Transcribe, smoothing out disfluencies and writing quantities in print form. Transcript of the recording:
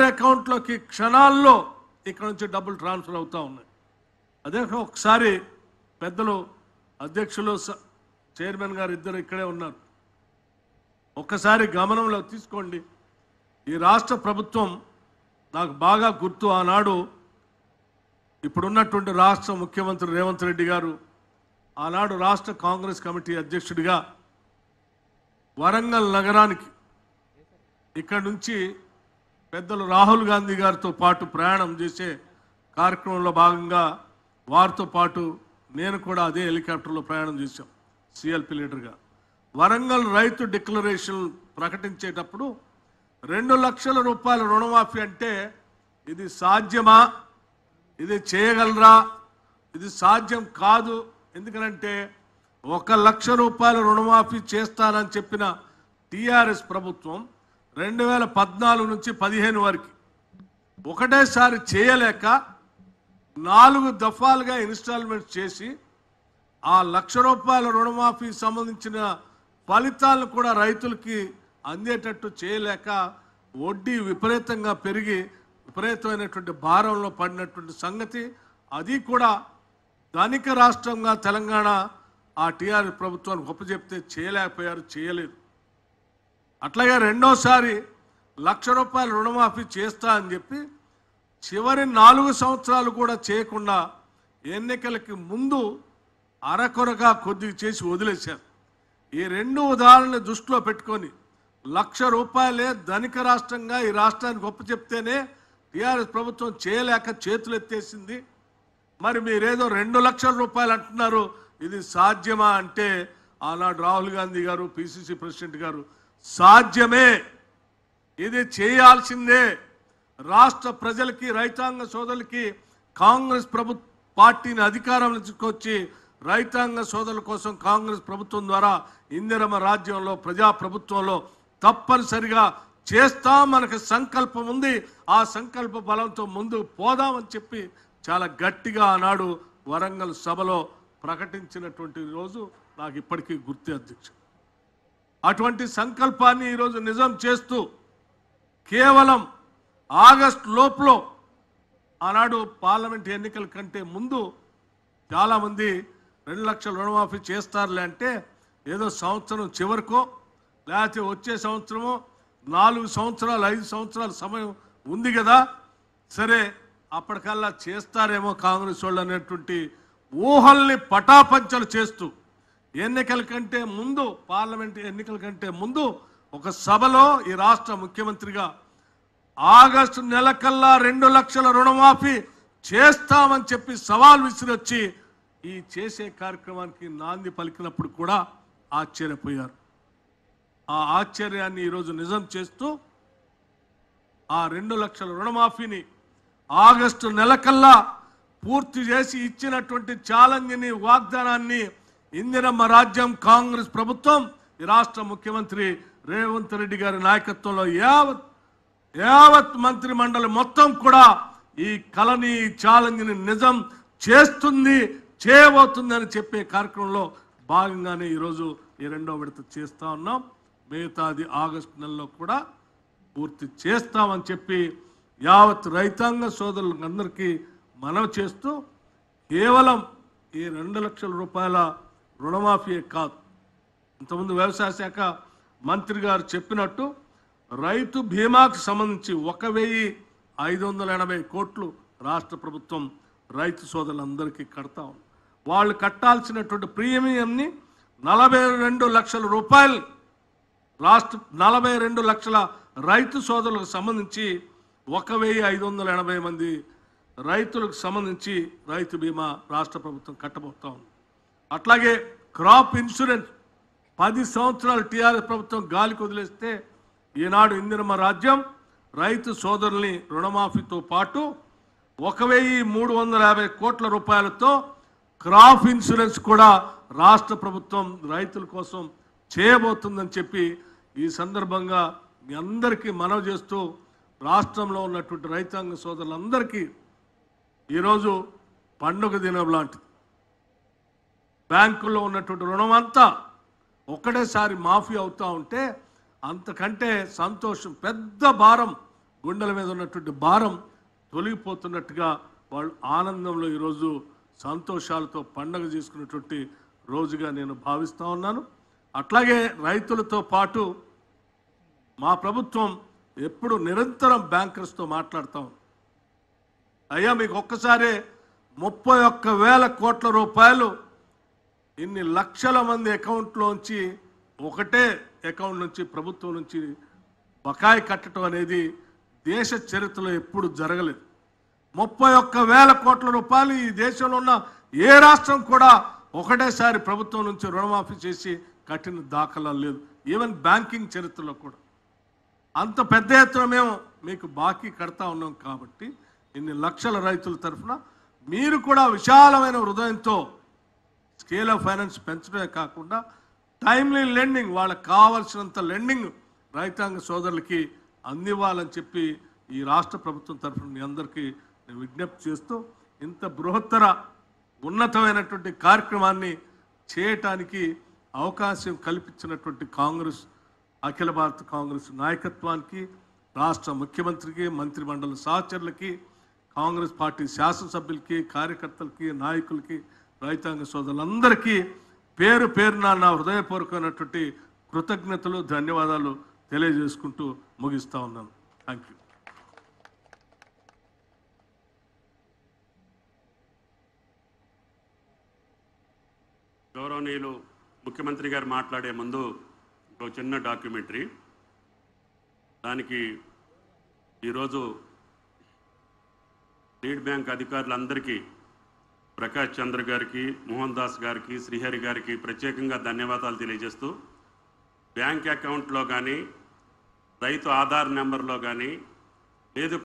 అకౌంట్లోకి క్షణాల్లో ఇక్కడ నుంచి డబ్బులు ట్రాన్స్ఫర్ అవుతూ ఉన్నాయి. అదే ఒకసారి పెద్దలు అధ్యక్షులు చైర్మన్ గారు ఇద్దరు ఇక్కడే ఉన్నారు. ఒక్కసారి గమనంలో తీసుకోండి. ఈ రాష్ట్ర ప్రభుత్వం నాకు బాగా గుర్తు, ఆనాడు ఇప్పుడున్నటువంటి రాష్ట్ర ముఖ్యమంత్రి రేవంత్ రెడ్డి గారు ఆనాడు రాష్ట్ర కాంగ్రెస్ కమిటీ అధ్యక్షుడిగా వరంగల్ నగరానికి ఇక్కడి నుంచి పెద్దలు రాహుల్ గాంధీ గారితో పాటు ప్రయాణం చేసే కార్యక్రమంలో భాగంగా వారితో పాటు నేను కూడా అదే హెలికాప్టర్లో ప్రయాణం చేశాం సిఎల్పి లీడర్గా. వరంగల్ రైతు డిక్లరేషన్ ప్రకటించేటప్పుడు 2 లక్షల రూపాయల రుణమాఫీ అంటే ఇది సాధ్యమా, ఇది చేయగలరా, ఇది సాధ్యం కాదు. ఎందుకంటే 1 లక్ష రూపాయల రుణమాఫీ చేస్తానని చెప్పిన టీఆర్ఎస్ ప్రభుత్వం 2014 నుంచి 15 వరకు ఒకటేసారి చేయలేక 4 దఫాలుగా ఇన్స్టాల్మెంట్ చేసి ఆ 1 లక్ష రూపాయల రుణమాఫీ సంబంధించిన ఫలితాలను కూడా రైతులకి అందేటట్టు చేయలేక వడ్డీ విపరీతంగా పెరిగి విపరీతమైనటువంటి భారంలో పడినటువంటి సంగతి. అది కూడా ధనిక రాష్ట్రంగా తెలంగాణ ఆ టీఆర్ఎస్ ప్రభుత్వానికి ఒప్పచెప్తే చేయలేకపోయారు, చేయలేదు. అట్లాగే రెండోసారి 1 లక్ష రూపాయల రుణమాఫీ చేస్తా అని చెప్పి చివరి 4 సంవత్సరాలు కూడా చేయకుండా ఎన్నికలకి ముందు అరకొరగా కొద్దిగా చేసి వదిలేశారు. ఈ 2 ఉదాహరణలు దృష్టిలో పెట్టుకొని 1 లక్ష రూపాయలే ధనిక రాష్ట్రంగా ఈ రాష్ట్రానికి ఒప్పచెప్తేనే టీఆర్ఎస్ ప్రభుత్వం చేయలేక చేతులు ఎత్తేసింది. మరి మీరేదో 2 లక్షల రూపాయలు అంటున్నారు, ఇది సాధ్యమా అంటే ఆనాడు రాహుల్ గాంధీ గారు పిసిసి ప్రెసిడెంట్ గారు సాధ్యమే, ఇది చేయాల్సిందే, రాష్ట్ర ప్రజలకి రైతాంగ సోదరులకి కాంగ్రెస్ పార్టీని అధికారంలో తీసుకొచ్చి రైతాంగ సోదరుల కోసం కాంగ్రెస్ ప్రభుత్వం ద్వారా ఇందిరమ్మ రాజ్యంలో ప్రజాప్రభుత్వంలో తప్పనిసరిగా చేస్తాం, మనకు సంకల్పం ఉంది, ఆ సంకల్ప బలంతో ముందుకు పోదామని చెప్పి చాలా గట్టిగా ఆనాడు వరంగల్ సభలో ప్రకటించినటువంటి రోజు నాకు ఇప్పటికీ గుర్తు అధ్యక్షుడు. అటువంటి సంకల్పాన్ని ఈరోజు నిజం చేస్తూ కేవలం ఆగస్టు లోపల ఆనాడు పార్లమెంట్ ఎన్నికల కంటే ముందు చాలామంది 2 లక్షల రుణమాఫీ చేస్తారులే అంటే ఏదో సంవత్సరం చివరికో లేకపోతే వచ్చే సంవత్సరమో 4 సంవత్సరాలు 5 సంవత్సరాల సమయం ఉంది కదా, సరే అప్పటికల్లా చేస్తారేమో కాంగ్రెస్ వాళ్ళు అనేటువంటి ఊహల్ని పటాపంచలు చేస్తూ ఎన్నికల కంటే ముందు పార్లమెంట్ ఎన్నికల కంటే ముందు ఒక సభలో ఈ రాష్ట్ర ముఖ్యమంత్రిగా ఆగస్టు నెలకల్లా 2 లక్షల రుణమాఫీ చేస్తామని చెప్పి సవాల్ విసిరొచ్చి ఈ చేసే కార్యక్రమానికి నాంది పలికినప్పుడు కూడా ఆశ్చర్యపోయారు. ఆ ఆశ్చర్యాన్ని ఈరోజు నిజం చేస్తూ ఆ 2 లక్షల రుణమాఫీని ఆగస్టు నెలకల్లా పూర్తి చేసి ఇచ్చినటువంటి ఛాలెంజ్ని, వాగ్దానాన్ని ఇందిరమ్మ రాజ్యం కాంగ్రెస్ ప్రభుత్వం ఈ రాష్ట్ర ముఖ్యమంత్రి రేవంత్ రెడ్డి గారి నాయకత్వంలో యావత్ మంత్రి మండలి మొత్తం కూడా ఈ కళని, ఛాలెంజ్ని నిజం చేస్తుంది, చేయబోతుంది అని చెప్పే కార్యక్రమంలో భాగంగానే ఈరోజు ఈ 2వ విడత చేస్తా ఉన్నాం. మిగతాది ఆగస్టు నెలలో కూడా పూర్తి చేస్తామని చెప్పి యావత్ రైతాంగ సోదరులందరికీ మనవి చేస్తూ కేవలం ఈ 2 లక్షల రూపాయల రుణమాఫీ కాదు, ఇంతకుముందు వ్యవసాయ శాఖ మంత్రి గారు చెప్పినట్టు రైతు బీమాకు సంబంధించి 1,580 కోట్లు రాష్ట్ర ప్రభుత్వం రైతు సోదరులందరికీ కడతా ఉంది. వాళ్ళు కట్టాల్సినటువంటి ప్రీమియంని 42 లక్షల రూపాయలు రాష్ట్ర 42 లక్షల రైతు సోదరులకు సంబంధించి 1,580 మంది రైతులకు సంబంధించి రైతు బీమా రాష్ట్ర ప్రభుత్వం కట్టబోతా ఉంది. అట్లాగే క్రాప్ ఇన్సూరెన్స్ 10 సంవత్సరాలు టీఆర్ఎస్ ప్రభుత్వం గాలికి వదిలేస్తే ఈనాడు ఇందిరమ్మ రాజ్యం రైతు సోదరుల్ని రుణమాఫీతో పాటు 1,350 కోట్ల రూపాయలతో క్రాప్ ఇన్సూరెన్స్ కూడా రాష్ట్ర ప్రభుత్వం రైతుల కోసం చేయబోతుందని చెప్పి ఈ సందర్భంగా మీ అందరికీ మనవి చేస్తూ రాష్ట్రంలో ఉన్నటువంటి రైతాంగ సోదరులందరికీ ఈరోజు పండుగ దినం లాంటిది. బ్యాంకుల్లో ఉన్నటువంటి రుణమంతా ఒకటేసారి మాఫీ అవుతూ ఉంటే అంతకంటే సంతోషం, పెద్ద భారం గుండెల మీద ఉన్నటువంటి భారం తొలగిపోతున్నట్టుగా వాళ్ళు ఆనందంలో ఈరోజు సంతోషాలతో పండగ చేసుకున్నటువంటి రోజుగా నేను భావిస్తూ ఉన్నాను. అట్లాగే రైతులతో పాటు మా ప్రభుత్వం ఎప్పుడు నిరంతరం బ్యాంకర్స్తో మాట్లాడతాం. అయ్యా మీకు ఒక్కసారే 31,000 కోట్ల రూపాయలు ఇన్ని లక్షల మంది అకౌంట్లోంచి ఒకటే అకౌంట్ నుంచి ప్రభుత్వం నుంచి బకాయి కట్టడం అనేది దేశ చరిత్రలో ఎప్పుడు జరగలేదు. 31,000 కోట్ల రూపాయలు ఈ దేశంలో ఉన్న ఏ రాష్ట్రం కూడా ఒకటేసారి ప్రభుత్వం నుంచి రుణమాఫీ చేసి కట్టిన దాఖలాలు లేదు. ఈవెన్ బ్యాంకింగ్ చరిత్రలో కూడా అంత పెద్ద ఎత్తున మేము మీకు బాకీ కడతా ఉన్నాం. కాబట్టి ఇన్ని లక్షల రైతుల తరఫున మీరు కూడా విశాలమైన హృదయంతో స్కేల్ ఆఫ్ ఫైనాన్స్ పెంచడమే కాకుండా టైమ్లీ లెండింగ్, వాళ్ళకి కావాల్సినంత లెండింగ్ రైతాంగ సోదరులకి అందివ్వాలని చెప్పి ఈ రాష్ట్ర ప్రభుత్వం తరఫున మీ అందరికీ నేను విజ్ఞప్తి చేస్తూ ఇంత బృహత్తర ఉన్నతమైనటువంటి కార్యక్రమాన్ని చేయటానికి అవకాశం కల్పించినటువంటి కాంగ్రెస్, అఖిల భారత కాంగ్రెస్ నాయకత్వానికి, రాష్ట్ర ముఖ్యమంత్రికి, మంత్రిమండలి సహచరులకి, కాంగ్రెస్ పార్టీ శాసనసభ్యులకి, కార్యకర్తలకి, నాయకులకి, రైతాంగ సోదరులందరికీ పేరు పేరున నా హృదయపూర్వకమైనటువంటి కృతజ్ఞతలు, ధన్యవాదాలు తెలియజేసుకుంటూ ముగిస్తా ఉన్నాను. Thank you. గౌరవనీయులు ముఖ్యమంత్రి గారు మాట్లాడే ముందు ఒక చిన్న డాక్యుమెంటరీ. దానికి ఈరోజు లీడ్ బ్యాంక్ అధికారులందరికీ, ప్రకాష్ చంద్ర గారికి, మోహన్ దాస్ గారికి, శ్రీహరి గారికి ప్రత్యేకంగా ధన్యవాదాలు తెలియజేస్తూ, బ్యాంక్ అకౌంట్లో కానీ, రైతు ఆధార్ నెంబర్లో కానీ, లేదు